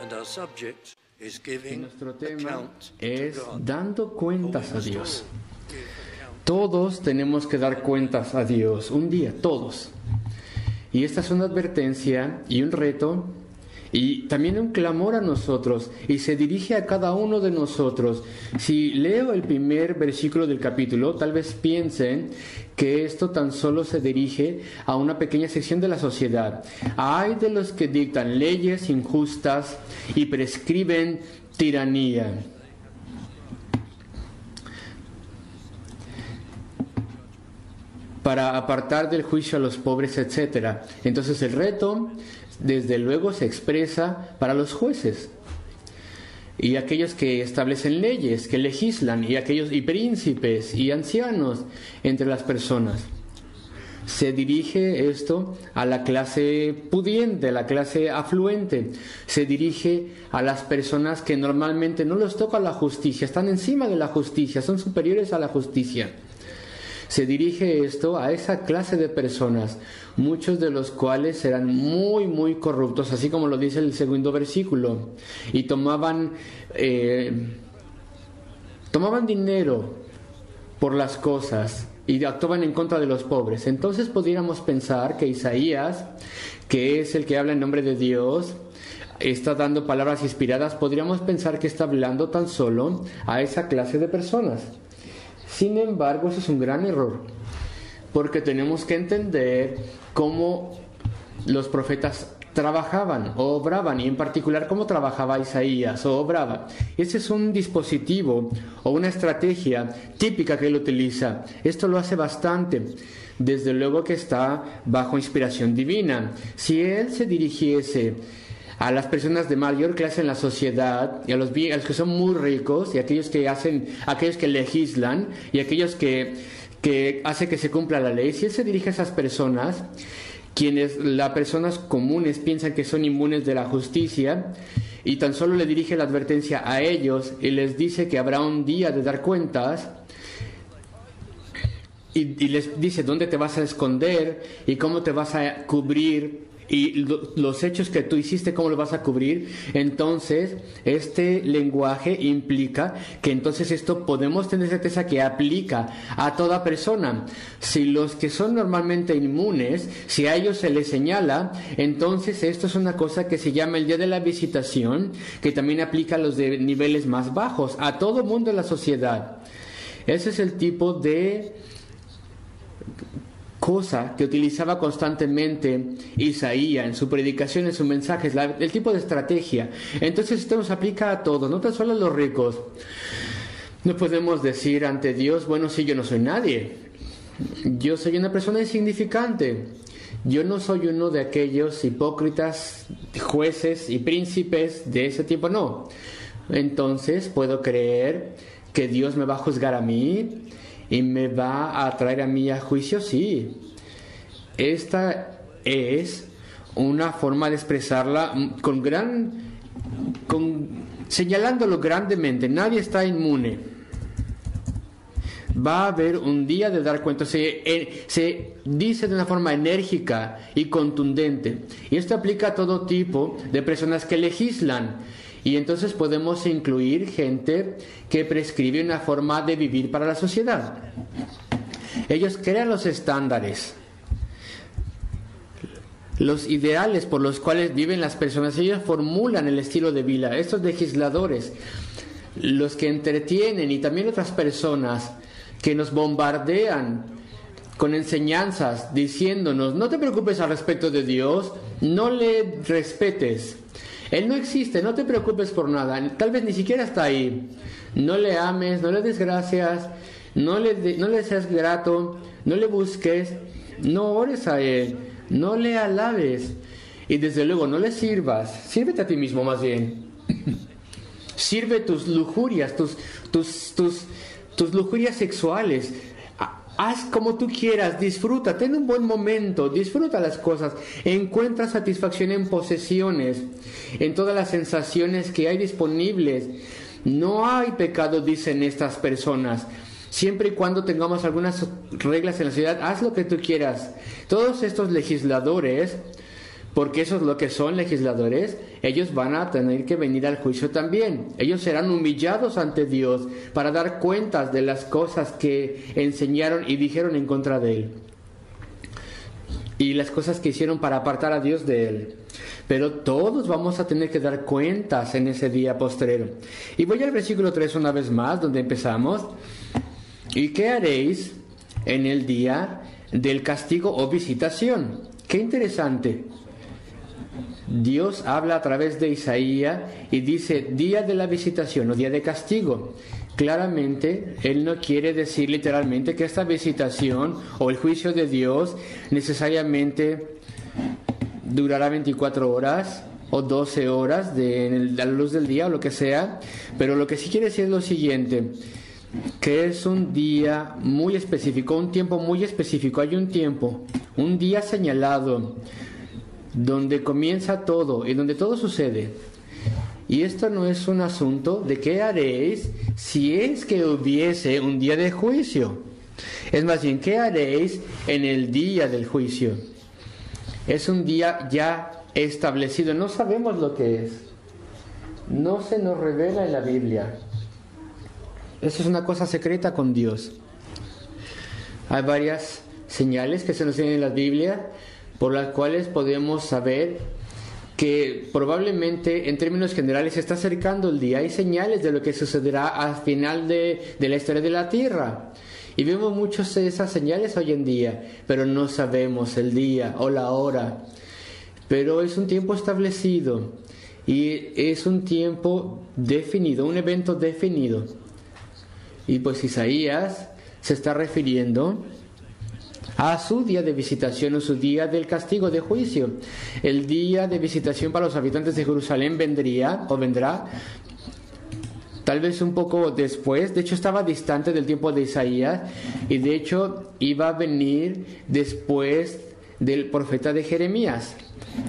Y nuestro tema es dando cuentas a Dios. Todos tenemos que dar cuentas a Dios, un día, todos. Y esta es una advertencia y un reto y también un clamor a nosotros, y se dirige a cada uno de nosotros. Si leo el primer versículo del capítulo, tal vez piensen que esto tan solo se dirige a una pequeña sección de la sociedad. Hay de los que dictan leyes injustas y prescriben tiranía. Para apartar del juicio a los pobres, etc. Entonces el reto, desde luego, se expresa para los jueces y aquellos que establecen leyes, que legislan, y aquellos y príncipes y ancianos entre las personas. Se dirige esto a la clase pudiente, a la clase afluente. Se dirige a las personas que normalmente no les toca la justicia, están encima de la justicia, son superiores a la justicia. Se dirige esto a esa clase de personas, muchos de los cuales eran muy corruptos, así como lo dice el segundo versículo, y tomaban dinero por las cosas y actuaban en contra de los pobres. Entonces pudiéramos pensar que Isaías, que es el que habla en nombre de Dios, está dando palabras inspiradas. Podríamos pensar que está hablando tan solo a esa clase de personas. Sin embargo, eso es un gran error, porque tenemos que entender cómo los profetas trabajaban o obraban, y en particular cómo trabajaba Isaías o obraba. Ese es un dispositivo o una estrategia típica que él utiliza. Esto lo hace bastante. Desde luego que está bajo inspiración divina. Si él se dirigiese a las personas de mayor clase en la sociedad, y a los que son muy ricos, y aquellos que legislan, y aquellos que hace que se cumpla la ley, si él se dirige a esas personas, las personas comunes piensan que son inmunes de la justicia, y tan solo le dirige la advertencia a ellos y les dice que habrá un día de dar cuentas, y les dice dónde te vas a esconder y cómo te vas a cubrir, y los hechos que tú hiciste, cómo lo vas a cubrir. Entonces este lenguaje implica que entonces esto podemos tener certeza que aplica a toda persona. Si los que son normalmente inmunes, si a ellos se les señala, entonces esto es una cosa que se llama el día de la visitación, que también aplica a los de niveles más bajos, a todo mundo en la sociedad. Ese es el tipo de cosa que utilizaba constantemente Isaías en su predicación, en sus mensajes, el tipo de estrategia. Entonces esto nos aplica a todos, no tan solo a los ricos. No podemos decir ante Dios, bueno, sí, yo no soy nadie, yo soy una persona insignificante, yo no soy uno de aquellos hipócritas jueces y príncipes de ese tiempo. No. Entonces puedo creer que Dios me va a juzgar a mí y me va a traer a mí a juicio. Sí, esta es una forma de expresarla señalándolo grandemente. Nadie está inmune. Va a haber un día de dar cuenta. Se dice de una forma enérgica y contundente, y esto aplica a todo tipo de personas que legislan. Y entonces podemos incluir gente que prescribe una forma de vivir para la sociedad. Ellos crean los estándares, los ideales por los cuales viven las personas. Ellos formulan el estilo de vida. Estos legisladores, los que entretienen, y también otras personas que nos bombardean con enseñanzas diciéndonos: no te preocupes al respecto de Dios, no le respetes, Él no existe, no te preocupes por nada, tal vez ni siquiera está ahí. No le ames, no le des gracias, no le seas grato, no le busques, no ores a Él, no le alabes, y desde luego no le sirvas. Sírvete a ti mismo, más bien. Sirve tus lujurias, tus lujurias sexuales. Haz como tú quieras, disfruta, ten un buen momento, disfruta las cosas, encuentra satisfacción en posesiones, en todas las sensaciones que hay disponibles. No hay pecado, dicen estas personas, siempre y cuando tengamos algunas reglas en la sociedad. Haz lo que tú quieras. Todos estos legisladores porque eso es lo que son legisladores, ellos van a tener que venir al juicio también. Ellos serán humillados ante Dios para dar cuentas de las cosas que enseñaron y dijeron en contra de Él, y las cosas que hicieron para apartar a Dios de Él. Pero todos vamos a tener que dar cuentas en ese día postrero. Y voy al versículo 3 una vez más, donde empezamos. ¿Y qué haréis en el día del castigo o visitación? Qué interesante. Dios habla a través de Isaías y dice día de la visitación o día de castigo. Claramente, Él no quiere decir literalmente que esta visitación o el juicio de Dios necesariamente durará 24 horas o 12 horas a la luz del día o lo que sea, pero lo que sí quiere decir es lo siguiente, que es un día muy específico, un tiempo muy específico. Hay un tiempo, un día señalado, donde comienza todo y donde todo sucede. Y esto no es un asunto de qué haréis si es que hubiese un día de juicio. Es más bien, ¿qué haréis en el día del juicio? Es un día ya establecido. No sabemos lo que es. No se nos revela en la Biblia. Eso es una cosa secreta con Dios. Hay varias señales que se nos tienen en la Biblia por las cuales podemos saber que probablemente en términos generales se está acercando el día. Hay señales de lo que sucederá al final de la historia de la tierra. Y vemos muchas de esas señales hoy en día, pero no sabemos el día o la hora. Pero es un tiempo establecido y es un tiempo definido, un evento definido. Y pues Isaías se está refiriendo a su día de visitación o su día del castigo, de juicio. El día de visitación para los habitantes de Jerusalén vendrá tal vez un poco después. De hecho estaba distante del tiempo de Isaías y de hecho iba a venir después del profeta de Jeremías.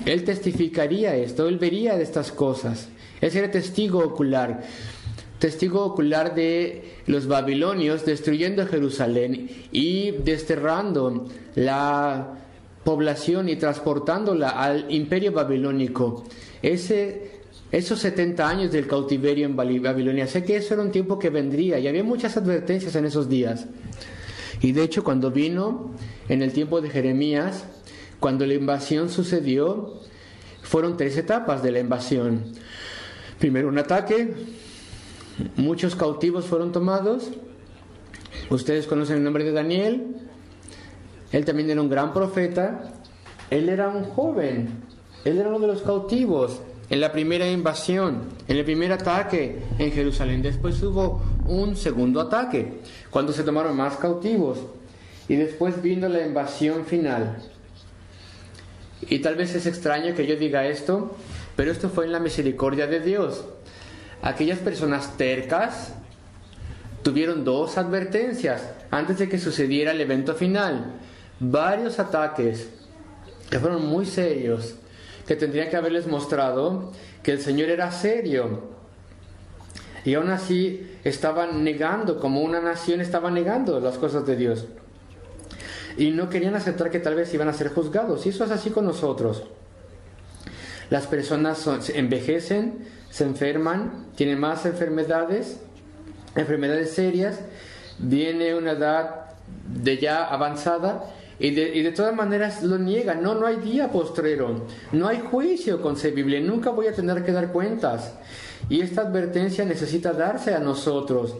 Él testificaría esto, él vería estas cosas. Él sería testigo ocular de los babilonios destruyendo Jerusalén y desterrando la población y transportándola al imperio babilónico. Esos 70 años del cautiverio en Babilonia, sé que eso era un tiempo que vendría y había muchas advertencias en esos días. Y de hecho cuando vino en el tiempo de Jeremías, cuando la invasión sucedió, fueron 3 etapas de la invasión. Primero un ataque, muchos cautivos fueron tomados. Ustedes conocen el nombre de Daniel. Él también era un gran profeta. Él era un joven. Él era uno de los cautivos en la primera invasión, en el primer ataque en Jerusalén. Después hubo un segundo ataque, cuando se tomaron más cautivos. Y después vino la invasión final. Y tal vez es extraño que yo diga esto, pero esto fue en la misericordia de Dios. Aquellas personas tercas tuvieron 2 advertencias antes de que sucediera el evento final. Varios ataques que fueron muy serios, que tendrían que haberles mostrado que el Señor era serio. Y aún así estaban negando, como una nación estaba negando las cosas de Dios. Y no querían aceptar que tal vez iban a ser juzgados. Y eso es así con nosotros. Las personas envejecen, se enferman, tienen más enfermedades serias, viene una edad de ya avanzada y de todas maneras lo niegan. No hay día postrero, no hay juicio concebible, nunca voy a tener que dar cuentas. Y esta advertencia necesita darse a nosotros,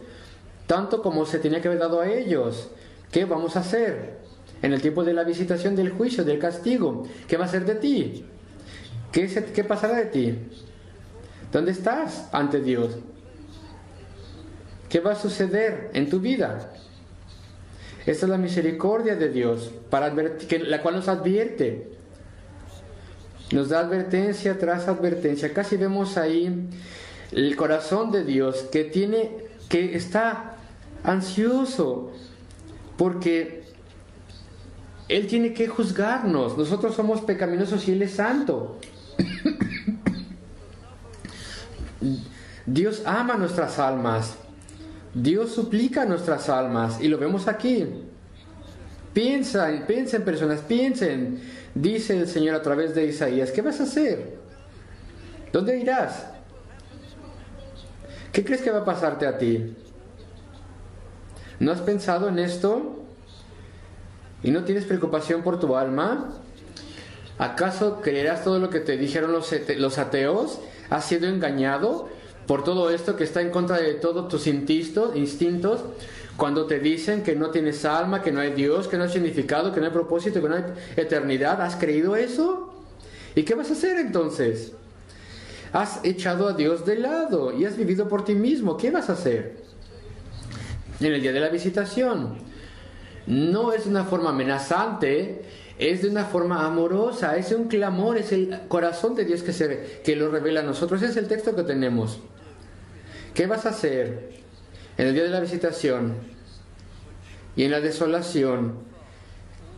tanto como se tenía que haber dado a ellos. ¿Qué vamos a hacer en el tiempo de la visitación, del juicio, del castigo? ¿Qué va a ser de ti? ¿Qué pasará de ti? ¿Dónde estás ante Dios? ¿Qué va a suceder en tu vida? Esta es la misericordia de Dios, la cual nos advierte. Nos da advertencia tras advertencia. Casi vemos ahí el corazón de Dios que está ansioso porque Él tiene que juzgarnos. Nosotros somos pecaminosos y Él es santo. Dios ama nuestras almas. Dios suplica nuestras almas y lo vemos aquí. Piensen personas, piensen dice el Señor a través de Isaías, ¿qué vas a hacer? ¿Dónde irás? ¿Qué crees que va a pasarte a ti? ¿No has pensado en esto? ¿Y no tienes preocupación por tu alma? ¿Acaso creerás todo lo que te dijeron los ateos? ¿Has sido engañado por todo esto que está en contra de todos tus instintos? Cuando te dicen que no tienes alma, que no hay Dios, que no hay significado, que no hay propósito, que no hay eternidad. ¿Has creído eso? ¿Y qué vas a hacer entonces? Has echado a Dios de lado y has vivido por ti mismo. ¿Qué vas a hacer? En el día de la visitación, no es de una forma amenazante, es de una forma amorosa, es un clamor, es el corazón de Dios que lo revela a nosotros. Ese es el texto que tenemos. ¿Qué vas a hacer en el día de la visitación y en la desolación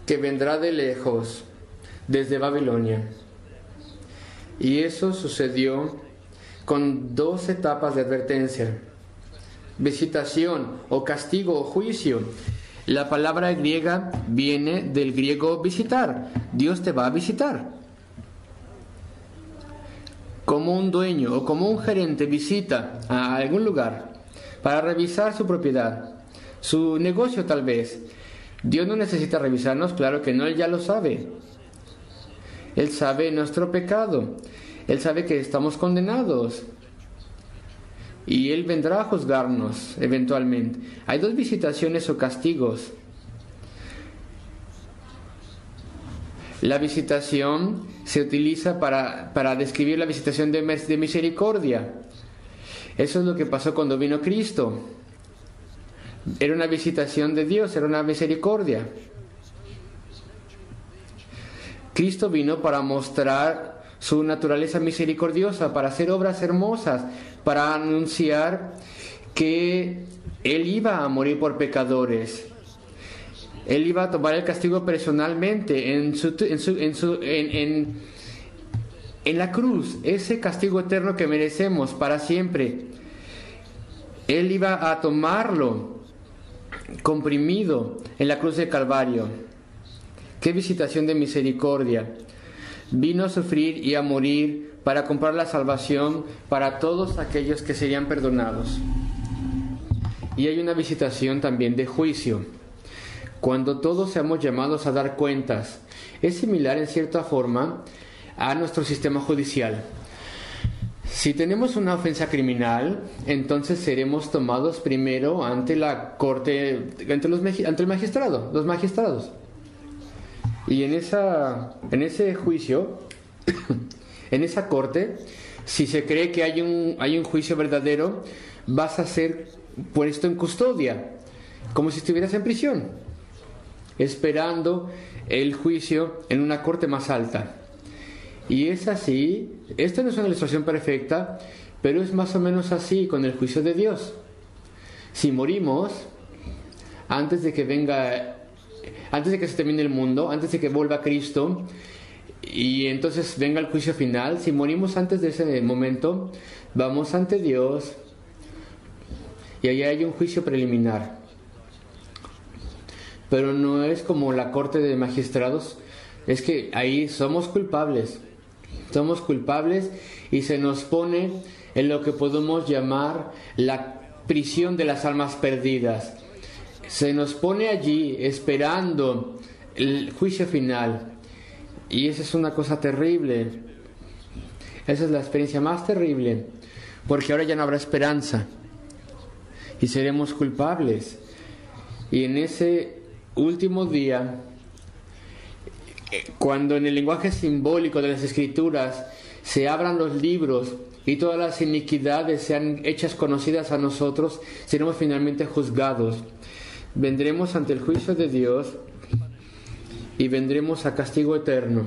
que vendrá de lejos, desde Babilonia? Y eso sucedió con 2 etapas de advertencia: visitación o castigo o juicio. La palabra griega viene del griego visitar. Dios te va a visitar. Como un dueño o como un gerente visita a algún lugar para revisar su propiedad, su negocio tal vez. Dios no necesita revisarnos, claro que no, Él ya lo sabe. Él sabe nuestro pecado. Él sabe que estamos condenados. Y Él vendrá a juzgarnos eventualmente. Hay 2 visitaciones o castigos. La visitación se utiliza para describir la visitación de misericordia. Eso es lo que pasó cuando vino Cristo. Era una visitación de Dios, era una misericordia. Cristo vino para mostrar su naturaleza misericordiosa, para hacer obras hermosas, para anunciar que Él iba a morir por pecadores. Él iba a tomar el castigo personalmente en la cruz, ese castigo eterno que merecemos para siempre. Él iba a tomarlo comprimido en la cruz del Calvario. ¡Qué visitación de misericordia! Vino a sufrir y a morir para comprar la salvación para todos aquellos que serían perdonados. Y hay una visitación también de juicio, cuando todos seamos llamados a dar cuentas. Es similar en cierta forma a nuestro sistema judicial. Si tenemos una ofensa criminal, entonces seremos tomados primero ante la corte, ante el magistrado, los magistrados. Y en ese juicio, en esa corte, si se cree que hay un juicio verdadero, vas a ser puesto en custodia, como si estuvieras en prisión, esperando el juicio en una corte más alta. Y es así, esta no es una ilustración perfecta, pero es más o menos así con el juicio de Dios. Si morimos antes de que se termine el mundo, antes de que vuelva Cristo, y entonces venga el juicio final, si morimos antes de ese momento, vamos ante Dios y allí hay un juicio preliminar. Pero no es como la corte de magistrados, es que ahí somos culpables y se nos pone en lo que podemos llamar la prisión de las almas perdidas. Se nos pone allí esperando el juicio final. Y esa es una cosa terrible. Esa es la experiencia más terrible. Porque ahora ya no habrá esperanza. Y seremos culpables. Y en ese último día, cuando en el lenguaje simbólico de las Escrituras se abran los libros y todas las iniquidades sean hechas conocidas a nosotros, seremos finalmente juzgados. Vendremos ante el juicio de Dios y vendremos a castigo eterno.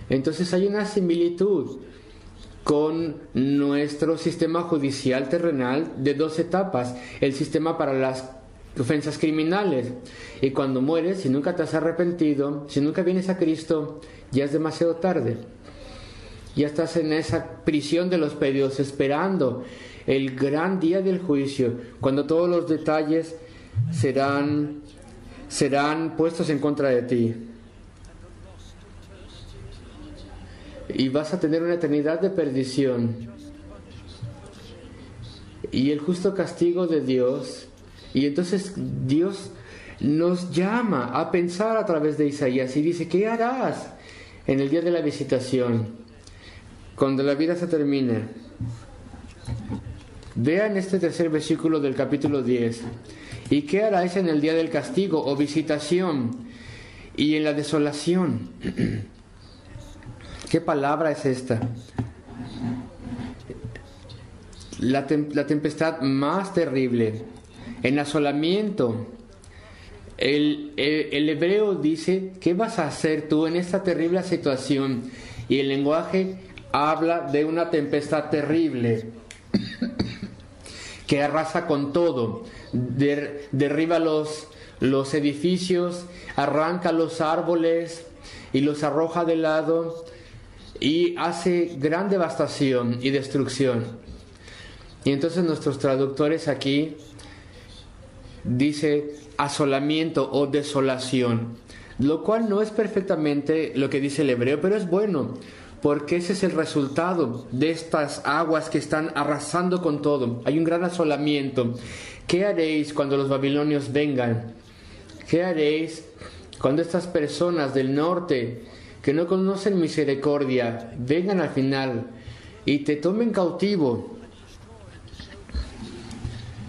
Entonces hay una similitud con nuestro sistema judicial terrenal de 2 etapas. El sistema para las ofensas criminales. Y cuando mueres, si nunca te has arrepentido, si nunca vienes a Cristo, ya es demasiado tarde. Ya estás en esa prisión de los pedidos, esperando el gran día del juicio, cuando todos los detalles serán puestos en contra de ti. y vas a tener una eternidad de perdición. Y el justo castigo de Dios. Y entonces Dios nos llama a pensar a través de Isaías y dice: ¿qué harás en el día de la visitación, cuando la vida se termine? Vean este tercer versículo del capítulo 10. ¿Y qué harás en el día del castigo o visitación y en la desolación? ¿Qué palabra es esta? La tempestad más terrible, en asolamiento. El hebreo dice: ¿qué vas a hacer tú en esta terrible situación? Y el lenguaje habla de una tempestad terrible que arrasa con todo, derriba los edificios, arranca los árboles y los arroja de lado y hace gran devastación y destrucción. Y entonces nuestros traductores aquí dice asolamiento o desolación, lo cual no es perfectamente lo que dice el hebreo, pero es bueno, porque ese es el resultado de estas aguas que están arrasando con todo. Hay un gran asolamiento. ¿Qué haréis cuando los babilonios vengan? ¿Qué haréis cuando estas personas del norte, que no conocen misericordia, vengan al final y te tomen cautivo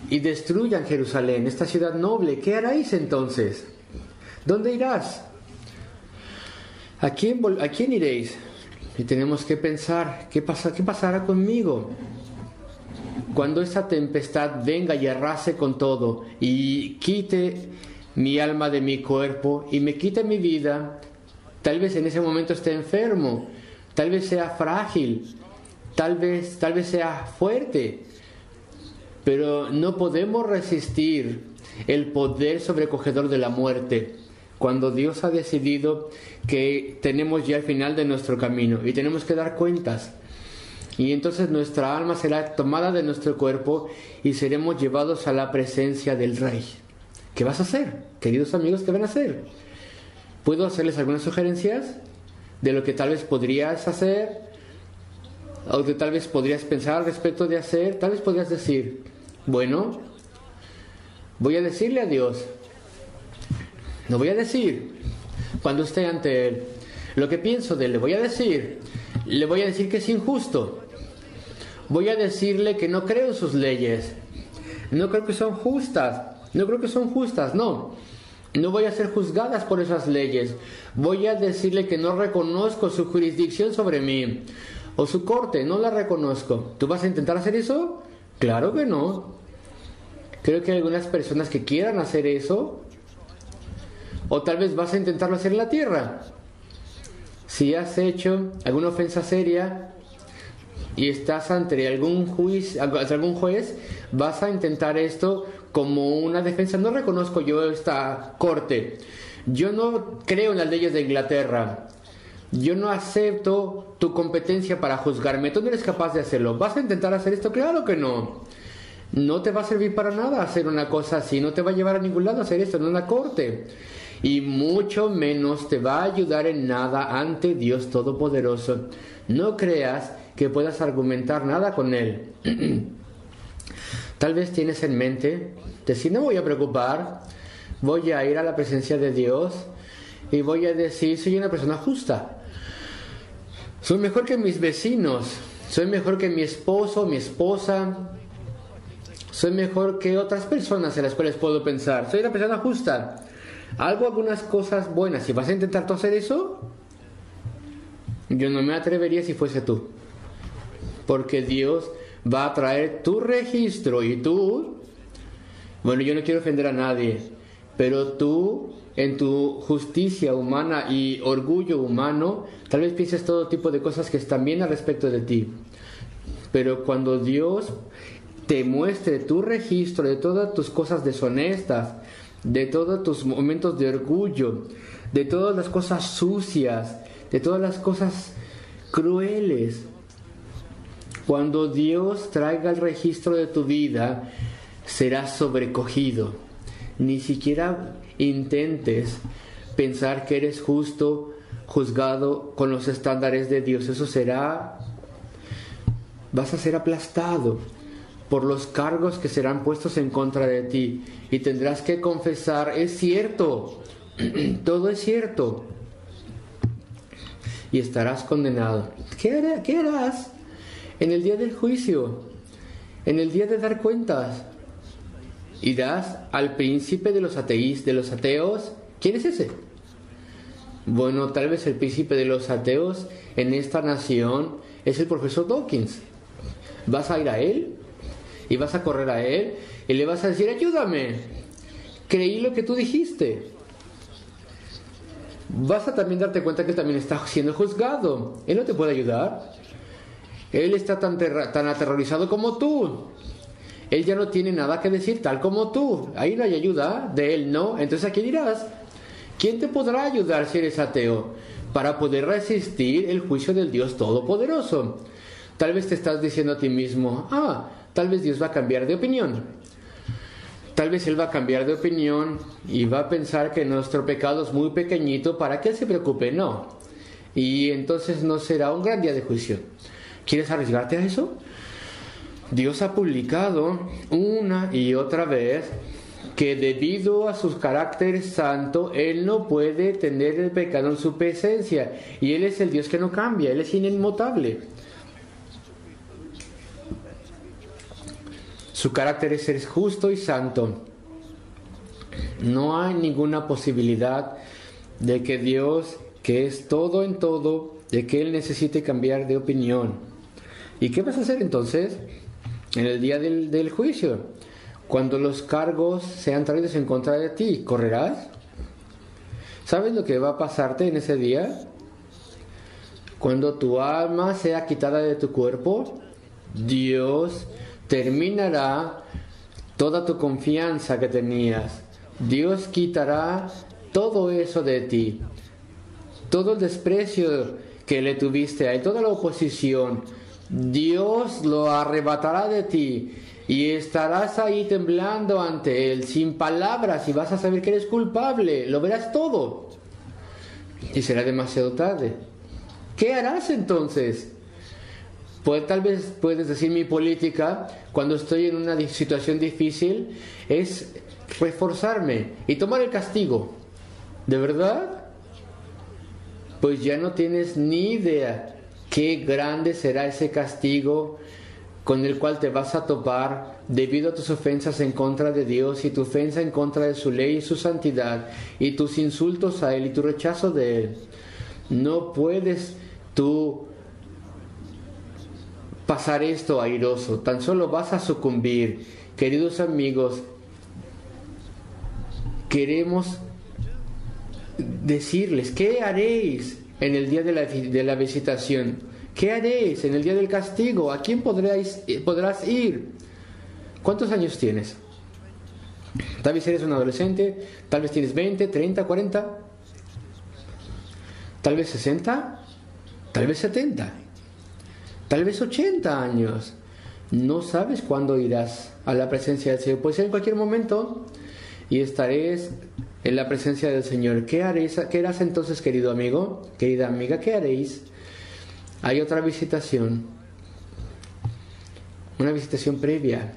y destruyan Jerusalén, esta ciudad noble? ¿Qué haréis entonces? ¿Dónde irás? ¿A quién iréis? Y tenemos que pensar: ¿qué pasará conmigo cuando esta tempestad venga y arrase con todo y quite mi alma de mi cuerpo y me quite mi vida? Tal vez en ese momento esté enfermo, tal vez sea frágil, tal vez sea fuerte, pero no podemos resistir el poder sobrecogedor de la muerte, cuando Dios ha decidido que tenemos ya el final de nuestro camino y tenemos que dar cuentas. Y entonces nuestra alma será tomada de nuestro cuerpo y seremos llevados a la presencia del Rey. ¿Qué vas a hacer, queridos amigos? ¿Qué van a hacer? ¿Puedo hacerles algunas sugerencias de lo que tal vez podrías hacer? ¿O que tal vez podrías pensar al respecto de hacer? Tal vez podrías decir: bueno, voy a decirle a Dios, lo voy a decir cuando esté ante Él, lo que pienso de Él. Le voy a decir que es injusto. Voy a decirle que no creo en sus leyes. No creo que son justas. No voy a ser juzgadas por esas leyes. Voy a decirle que no reconozco su jurisdicción sobre mí, o su corte, no la reconozco. ¿Tú vas a intentar hacer eso? Claro que no. Creo que hay algunas personas que quieran hacer eso. O tal vez vas a intentarlo hacer en la tierra. Si has hecho alguna ofensa seria y estás ante algún juez, vas a intentar esto como una defensa. No reconozco yo esta corte. Yo no creo en las leyes de Inglaterra. Yo no acepto tu competencia para juzgarme. Tú no eres capaz de hacerlo. ¿Vas a intentar hacer esto? Claro que no. No te va a servir para nada hacer una cosa así. No te va a llevar a ningún lado hacer esto en una corte. Y mucho menos te va a ayudar en nada ante Dios Todopoderoso. No creas que puedas argumentar nada con Él. Tal vez tienes en mente decir: no voy a preocupar, voy a ir a la presencia de Dios y voy a decir: soy una persona justa, soy mejor que mis vecinos, soy mejor que mi esposo, mi esposa, soy mejor que otras personas en las cuales puedo pensar, soy una persona justa, hago algunas cosas buenas. Si vas a intentar tú hacer eso, yo no me atrevería si fuese tú, porque Dios va a traer tu registro y tú, bueno, yo no quiero ofender a nadie, pero tú, en tu justicia humana y orgullo humano, tal vez pienses todo tipo de cosas que están bien al respecto de ti. Pero cuando Dios te muestre tu registro de todas tus cosas deshonestas, de todos tus momentos de orgullo, de todas las cosas sucias, de todas las cosas crueles, cuando Dios traiga el registro de tu vida, serás sobrecogido. Ni siquiera intentes pensar que eres justo, juzgado con los estándares de Dios. Vas a ser aplastado por los cargos que serán puestos en contra de ti. Y tendrás que confesar, es cierto, todo es cierto. Y estarás condenado. ¿Qué harás en el día del juicio? En el día de dar cuentas. ¿Irás al príncipe de los ateos? ¿Quién es ese? Bueno, tal vez el príncipe de los ateos en esta nación es el profesor Dawkins. Vas a ir a él y vas a correr a él y le vas a decir, ayúdame, creí lo que tú dijiste. Vas a también darte cuenta que él también está siendo juzgado. Él no te puede ayudar. Él está tan aterrorizado como tú. Él ya no tiene nada que decir, tal como tú. Ahí no hay ayuda de él, ¿no? Entonces, ¿a quién irás? ¿Quién te podrá ayudar si eres ateo? Para poder resistir el juicio del Dios Todopoderoso. Tal vez te estás diciendo a ti mismo, tal vez Dios va a cambiar de opinión. Tal vez Él va a cambiar de opinión y va a pensar que nuestro pecado es muy pequeñito para que Él se preocupe. No. Y entonces no será un gran día de juicio. ¿Quieres arriesgarte a eso? Dios ha publicado una y otra vez que debido a su carácter santo, Él no puede tener el pecado en su presencia. Y Él es el Dios que no cambia, Él es inmutable. Su carácter es ser justo y santo. No hay ninguna posibilidad de que Dios, que es todo en todo, de que Él necesite cambiar de opinión. ¿Y qué vas a hacer entonces en el día del juicio? Cuando los cargos sean traídos en contra de ti, ¿correrás? ¿Sabes lo que va a pasarte en ese día? Cuando tu alma sea quitada de tu cuerpo, Dios terminará toda tu confianza que tenías. Dios quitará todo eso de ti. Todo el desprecio que le tuviste a Él, toda la oposición, Dios lo arrebatará de ti y estarás ahí temblando ante Él, sin palabras, y vas a saber que eres culpable. Lo verás todo. Y será demasiado tarde. ¿Qué harás entonces? Pues tal vez puedes decir, mi política, cuando estoy en una situación difícil, es reforzarme y tomar el castigo. ¿De verdad? Pues ya no tienes ni idea qué grande será ese castigo con el cual te vas a topar debido a tus ofensas en contra de Dios y tu ofensa en contra de su ley y su santidad y tus insultos a Él y tu rechazo de Él. No puedes tú pasar esto airoso, tan solo vas a sucumbir. Queridos amigos, queremos decirles, ¿qué haréis en el día de la visitación? ¿Qué haréis en el día del castigo? ¿A quién podrás ir? ¿Cuántos años tienes? Tal vez eres un adolescente, tal vez tienes 20, 30, 40, tal vez 60, tal vez 70, tal vez 80 años. No sabes cuándo irás a la presencia del Señor. Puede ser en cualquier momento y estaréis en la presencia del Señor. ¿Qué harás entonces, querido amigo, querida amiga? ¿Qué haréis? Hay otra visitación, una visitación previa,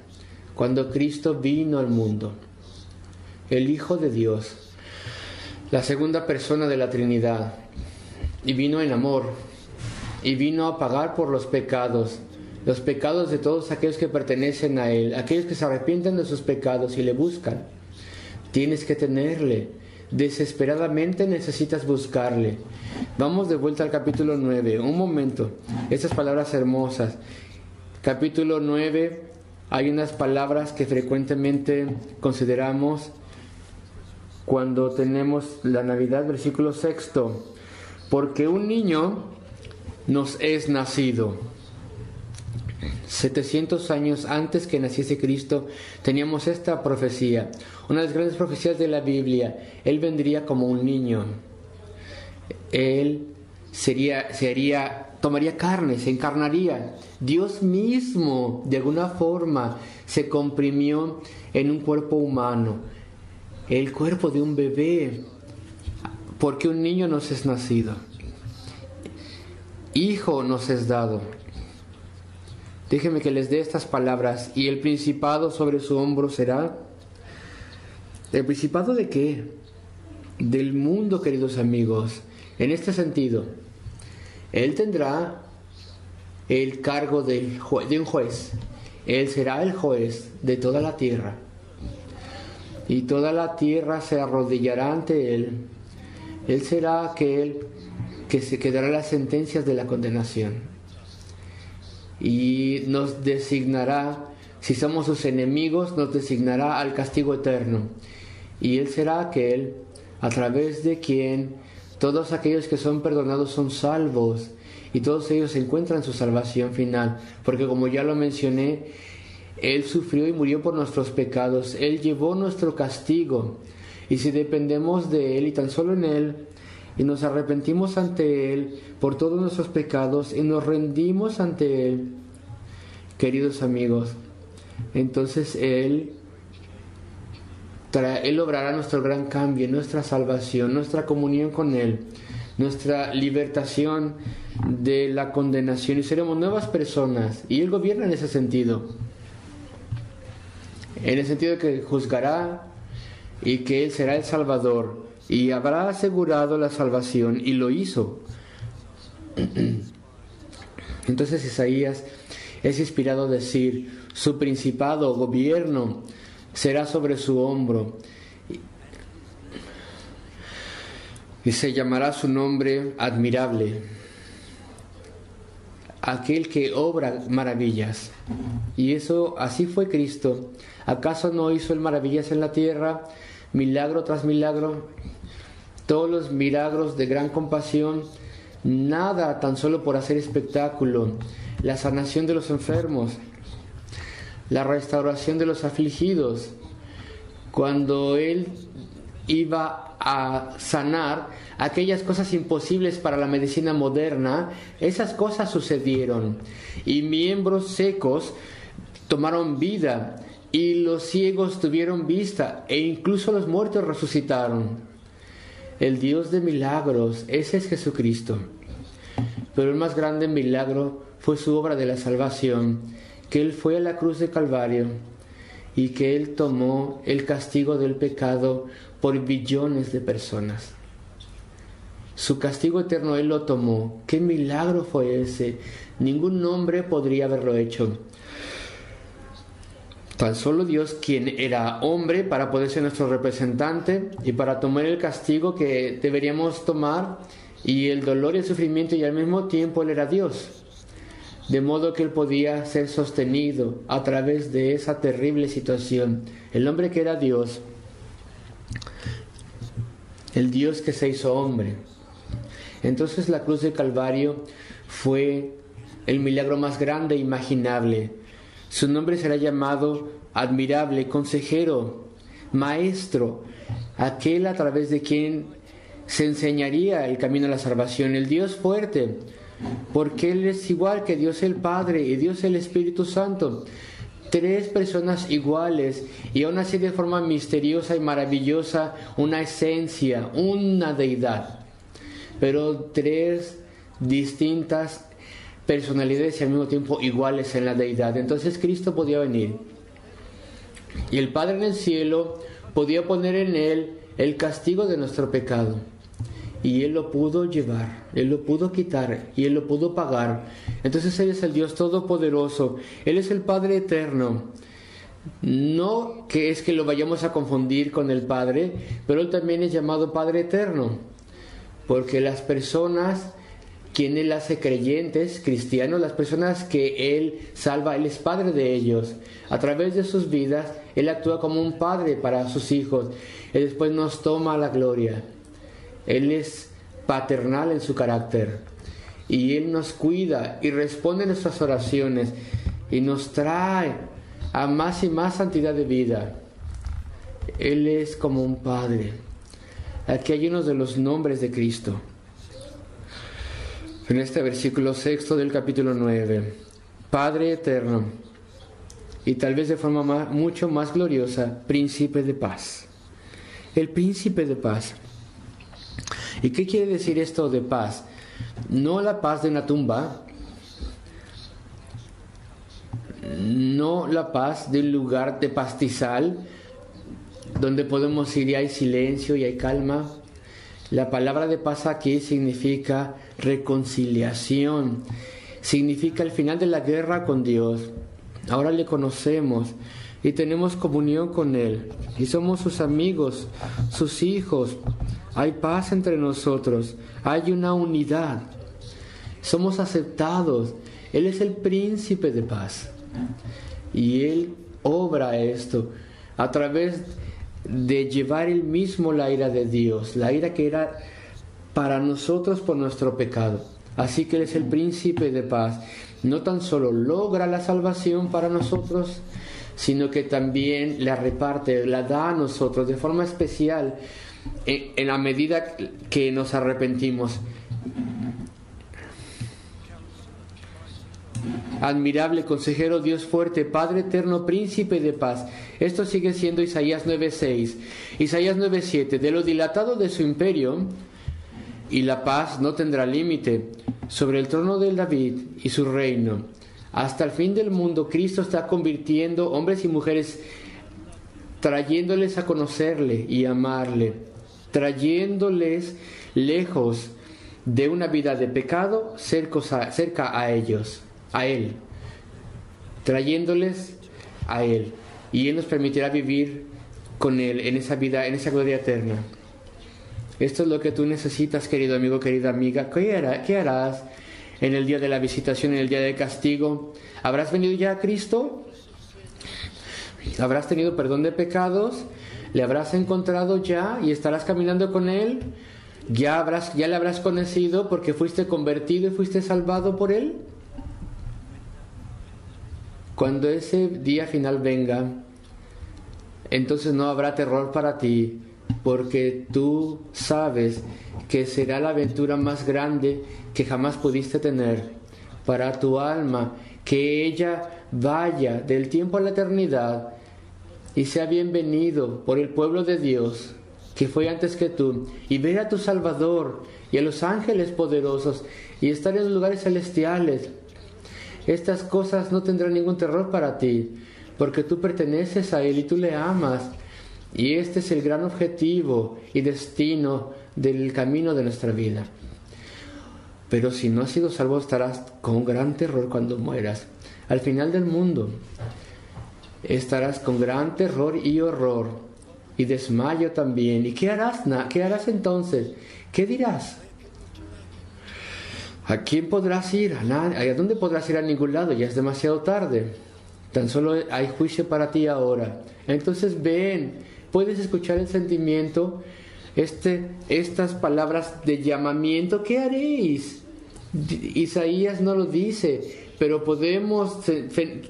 cuando Cristo vino al mundo, el Hijo de Dios, la segunda persona de la Trinidad, y vino en amor, y vino a pagar por los pecados de todos aquellos que pertenecen a Él, aquellos que se arrepienten de sus pecados y le buscan. Tienes que tenerle. Desesperadamente necesitas buscarle. Vamos de vuelta al capítulo 9. Un momento. Estas palabras hermosas. Capítulo 9. Hay unas palabras que frecuentemente consideramos cuando tenemos la Navidad, versículo 6. Porque un niño nos es nacido. 700 años antes que naciese Cristo teníamos esta profecía, una de las grandes profecías de la Biblia. Él vendría como un niño. Él tomaría carne, se encarnaría. Dios mismo, de alguna forma, se comprimió en un cuerpo humano, el cuerpo de un bebé, porque un niño nos es nacido. Hijo nos es dado. Déjenme que les dé estas palabras. Y el principado sobre su hombro será. ¿El principado de qué? Del mundo, queridos amigos. En este sentido, Él tendrá el cargo de un juez. Él será el juez de toda la tierra. Y toda la tierra se arrodillará ante Él. Él será aquel que se quedará las sentencias de la condenación. Y nos designará, si somos sus enemigos, nos designará al castigo eterno. Y Él será aquel a través de quien todos aquellos que son perdonados son salvos, y todos ellos encuentran su salvación final, porque como ya lo mencioné, Él sufrió y murió por nuestros pecados. Él llevó nuestro castigo, y si dependemos de Él y tan solo en Él, y nos arrepentimos ante Él por todos nuestros pecados y nos rendimos ante Él, queridos amigos, entonces Él obrará nuestro gran cambio, nuestra salvación, nuestra comunión con Él, nuestra libertación de la condenación, y seremos nuevas personas. Y Él gobierna en ese sentido, en el sentido de que juzgará y que Él será el Salvador y habrá asegurado la salvación, y lo hizo. Entonces Isaías es inspirado a decir: su principado o gobierno será sobre su hombro, y se llamará su nombre admirable, aquel que obra maravillas. Y eso, así fue Cristo. ¿Acaso no hizo él maravillas en la tierra, milagro tras milagro? Todos los milagros de gran compasión, nada tan solo por hacer espectáculo. La sanación de los enfermos, la restauración de los afligidos. Cuando Él iba a sanar aquellas cosas imposibles para la medicina moderna, esas cosas sucedieron, y miembros secos tomaron vida, y los ciegos tuvieron vista, e incluso los muertos resucitaron. El Dios de milagros, ese es Jesucristo. Pero el más grande milagro fue su obra de la salvación, que Él fue a la cruz de Calvario y que Él tomó el castigo del pecado por billones de personas. Su castigo eterno Él lo tomó. ¿Qué milagro fue ese? Ningún hombre podría haberlo hecho. Tan solo Dios, quien era hombre, para poder ser nuestro representante y para tomar el castigo que deberíamos tomar, y el dolor y el sufrimiento, y al mismo tiempo Él era Dios. De modo que Él podía ser sostenido a través de esa terrible situación. El hombre que era Dios, el Dios que se hizo hombre. Entonces la cruz del Calvario fue el milagro más grande e imaginable. Su nombre será llamado admirable, consejero, maestro, aquel a través de quien se enseñaría el camino a la salvación, el Dios fuerte, porque Él es igual que Dios el Padre y Dios el Espíritu Santo. Tres personas iguales, y aún así de forma misteriosa y maravillosa, una esencia, una deidad, pero tres distintas personalidades y al mismo tiempo iguales en la deidad. Entonces Cristo podía venir, y el Padre en el cielo podía poner en Él el castigo de nuestro pecado, y Él lo pudo llevar, Él lo pudo quitar, y Él lo pudo pagar. Entonces Él es el Dios Todopoderoso, Él es el Padre Eterno. No que es que lo vayamos a confundir con el Padre, pero Él también es llamado Padre Eterno, porque las personas quien Él hace creyentes, cristianos, las personas que Él salva, Él es Padre de ellos. A través de sus vidas, Él actúa como un Padre para sus hijos. Él después nos toma la gloria. Él es paternal en su carácter, y Él nos cuida y responde a nuestras oraciones y nos trae a más y más santidad de vida. Él es como un Padre. Aquí hay uno de los nombres de Cristo. En este versículo 6 del capítulo 9, Padre eterno, y tal vez de forma mucho más gloriosa, Príncipe de paz. El Príncipe de paz. ¿Y qué quiere decir esto de paz? No la paz de una tumba, no la paz de un lugar de pastizal donde podemos ir y hay silencio y hay calma. La palabra de paz aquí significa reconciliación, significa el final de la guerra con Dios. Ahora le conocemos y tenemos comunión con Él y somos sus amigos, sus hijos. Hay paz entre nosotros, hay una unidad, somos aceptados. Él es el príncipe de paz y Él obra esto a través de llevar Él mismo la ira de Dios, la ira que era para nosotros por nuestro pecado. Así que Él es el príncipe de paz. No tan solo logra la salvación para nosotros, sino que también la reparte, la da a nosotros de forma especial en la medida que nos arrepentimos. Admirable consejero, Dios fuerte, Padre eterno, príncipe de paz. Esto sigue siendo Isaías 9:6. Isaías 9:7. De lo dilatado de su imperio y la paz no tendrá límite sobre el trono de David y su reino. Hasta el fin del mundo, Cristo está convirtiendo hombres y mujeres, trayéndoles a conocerle y amarle, trayéndoles lejos de una vida de pecado, cerca a ellos, a Él, trayéndoles a Él. Y Él nos permitirá vivir con Él en esa vida, en esa gloria eterna. Esto es lo que tú necesitas, querido amigo, querida amiga. ¿Qué harás en el día de la visitación, en el día del castigo? ¿Habrás venido ya a Cristo? ¿Habrás tenido perdón de pecados? ¿Le habrás encontrado ya y estarás caminando con Él? ¿Ya le habrás conocido porque fuiste convertido y fuiste salvado por Él? Cuando ese día final venga, entonces no habrá terror para ti, porque tú sabes que será la aventura más grande que jamás pudiste tener para tu alma, que ella vaya del tiempo a la eternidad y sea bienvenido por el pueblo de Dios que fue antes que tú, y ver a tu Salvador y a los ángeles poderosos y estar en los lugares celestiales. Estas cosas no tendrán ningún terror para ti, porque tú perteneces a Él y tú le amas. Y este es el gran objetivo y destino del camino de nuestra vida. Pero si no has sido salvo, estarás con gran terror cuando mueras. Al final del mundo, estarás con gran terror y horror y desmayo también. ¿Y qué harás? ¿Qué harás entonces? ¿Qué dirás? ¿A quién podrás ir? ¿A dónde podrás ir? A ningún lado, ya es demasiado tarde. Tan solo hay juicio para ti ahora. Entonces ven, puedes escuchar el sentimiento, estas palabras de llamamiento. ¿Qué haréis? Isaías no lo dice, pero podemos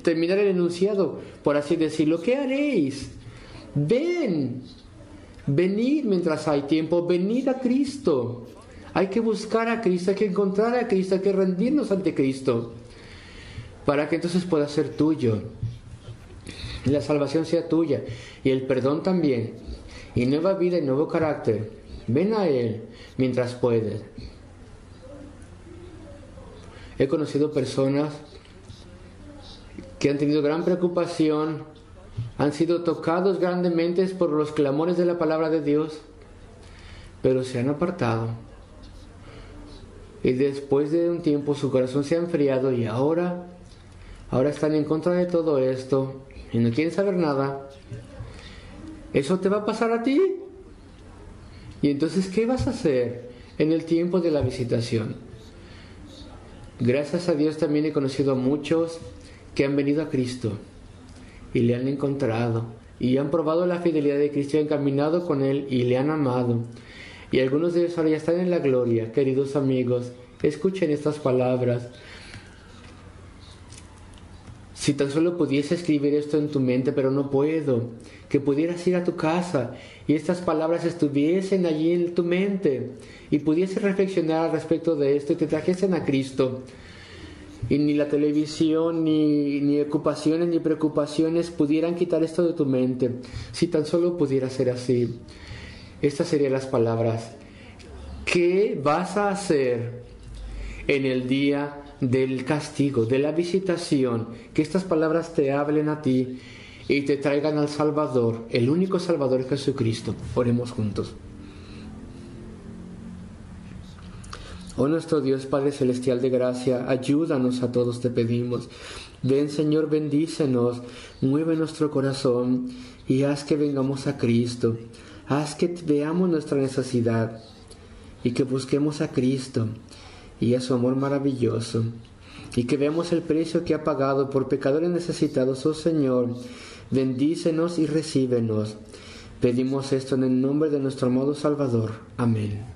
terminar el enunciado, por así decirlo. ¿Qué haréis? Ven, venid mientras hay tiempo, venid a Cristo. Hay que buscar a Cristo, hay que encontrar a Cristo, hay que rendirnos ante Cristo, para que entonces pueda ser tuyo, y la salvación sea tuya, y el perdón también, y nueva vida y nuevo carácter. Ven a Él mientras puedes. He conocido personas que han tenido gran preocupación, han sido tocados grandemente por los clamores de la palabra de Dios, pero se han apartado. Y después de un tiempo su corazón se ha enfriado y ahora están en contra de todo esto y no quieren saber nada. ¿Eso te va a pasar a ti? Y entonces, ¿qué vas a hacer en el tiempo de la visitación? Gracias a Dios también he conocido a muchos que han venido a Cristo y le han encontrado y han probado la fidelidad de Cristo y han caminado con Él y le han amado. Y algunos de ellos ahora ya están en la gloria. Queridos amigos, escuchen estas palabras. Si tan solo pudiese escribir esto en tu mente, pero no puedo. Que pudieras ir a tu casa y estas palabras estuviesen allí en tu mente y pudieses reflexionar al respecto de esto y te trajesen a Cristo. Y ni la televisión, ni ocupaciones, ni preocupaciones pudieran quitar esto de tu mente. Si tan solo pudiera ser así. Estas serían las palabras. ¿Qué vas a hacer en el día del castigo, de la visitación, que estas palabras te hablen a ti y te traigan al Salvador, el único Salvador, Jesucristo. Oremos juntos. Oh nuestro Dios, Padre Celestial de gracia, ayúdanos a todos, te pedimos. Ven, Señor, bendícenos, mueve nuestro corazón y haz que vengamos a Cristo. Haz que veamos nuestra necesidad y que busquemos a Cristo y a su amor maravilloso. Y que veamos el precio que ha pagado por pecadores necesitados. Oh Señor, bendícenos y recíbenos. Pedimos esto en el nombre de nuestro amado Salvador. Amén.